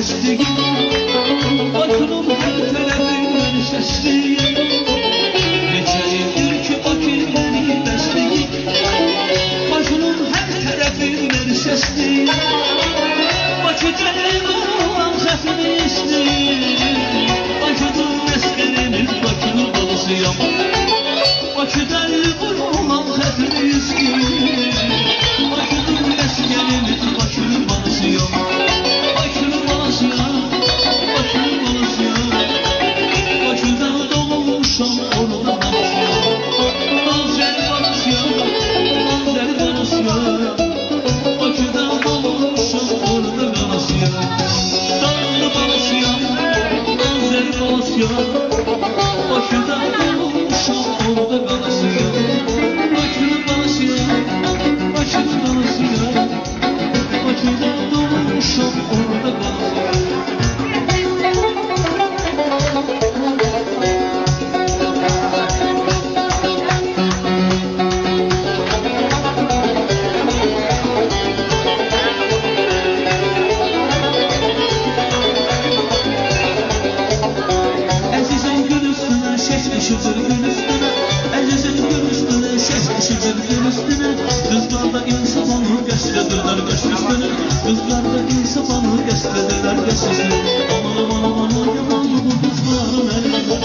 seçtiğim Bakırım her tarafından seçtiğim Necəlidir ki Bakır beni besleyip Bakırım her tarafından seçtiğim Bakı'dan olan xəfini istəyim Bakı'nın əsgərimiz Bakır balısıyam Bakı'dan olan xəfini istəyim Bakı'nın əsgərimiz Bakır balısıyam Bakır balısıyam Bakır balısıyam Bakı'da doğmuşam orada balısıyam Balzer balısıyam Balzer balısıyam Bakı'da doğmuşam orada balısıyam Dağlı balısıyam Balzer balısıyam Bakı'da doğmuşam orada balısıyam Bakır balısıyam Bakır balısıyam Bakı'da doğmuşam orada balısıyam Əzizin gül üstünə, şeş düşüdür gül üstünə Əzizin gül üstünə, şeş düşüdür gül üstünə Qızlarda insaf onu qəslədirlər qəs üstünə Qızlarda insaf onu qəslədirlər qəs üstünə Aman aman aman yaman bu qızların əlinə